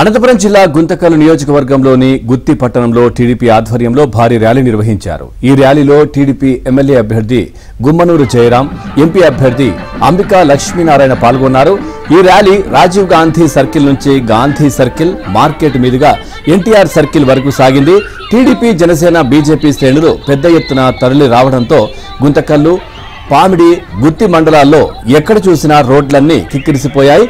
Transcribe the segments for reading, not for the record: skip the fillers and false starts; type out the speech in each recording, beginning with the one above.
అనంతపురం జిల్లా గుంతకల్ నియోజకవర్గంలోని గుత్తి పట్టణంలో టీడీపీ ఆధ్వర్యంలో భారీ ర్యాలీ నిర్వహించారు। ఈ ర్యాలీలో టీడీపీ ఎమ్మెల్యే అభ్యర్థి గుమ్మనూరు జయరాం, ఎంపీ అభ్యర్థి అంబికా లక్ష్మీనారాయణ పాల్గొన్నారు। ఈ ర్యాలీ రాజీవ్ గాంధీ సర్కిల్ నుంచి గాంధీ సర్కిల్, మార్కెట్ మీదుగా ఎన్టీఆర్ సర్కిల్ వరకు సాగింది। టీడీపీ, జనసేన, బీజేపీ శ్రేణులు పెద్ద ఎత్తున తరలి రావడంతో గుంతకల్లు, పామిడి, గుత్తి మండలాల్లో ఎక్కడ చూసినా రోడ్లన్నీ కిక్కిరిసిపోయాయి।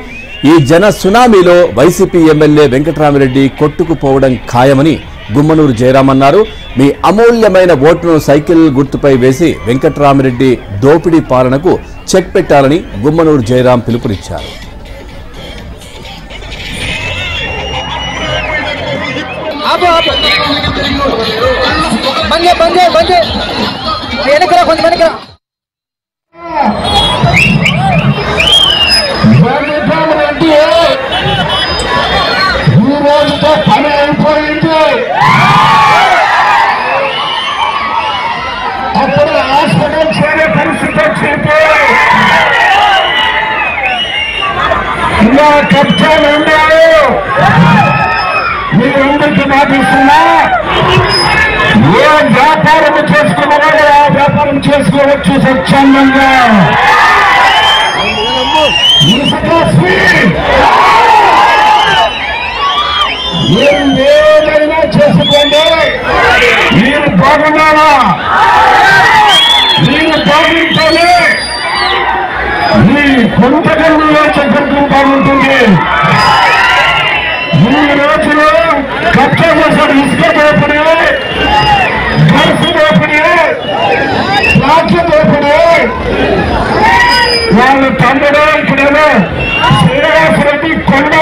ఈ జన సునామీలో వైసీపీ ఎమ్మెల్యే వెంకటరామిరెడ్డి కొట్టుకుపోవడం ఖాయమని గుమ్మనూరు జయరాం అన్నారు। మీ అమూల్యమైన ఓటును సైకిల్ గుర్తుపై వేసి వెంకటరామిరెడ్డి దోపిడీ పాలనకు చెక్ పెట్టాలని గుమ్మనూరు జయరాం పిలుపునిచ్చారు। పని అయిపోయింది। అప్పుడు హాస్పిటల్ చేరే పరిస్థితి వచ్చింది। ఇలా కబ్జాలు ఉన్నారు। మీరు ఎందుకు మాటిస్తున్నా? ఏ వ్యాపారం చేసుకున్నారో ఆ వ్యాపారం చేసుకోవచ్చు స్వచ్ఛందంగా। ఏదైనా చేసుకోండి, మీరు బాగున్నారా? మీరు బాగుంటేనే మీ గుంతకల్లో చక్కగా బాగుంటుంది। ఈ రోజులో కబ్జా చేశారు, ఇసుక దోపిడీ, గర్సు దోపిడీ, ప్లాట్ల దోపిడీ। వాళ్ళ తమ్ముడు ఇప్పుడేమో శ్రీనివాసరెడ్డి కొండ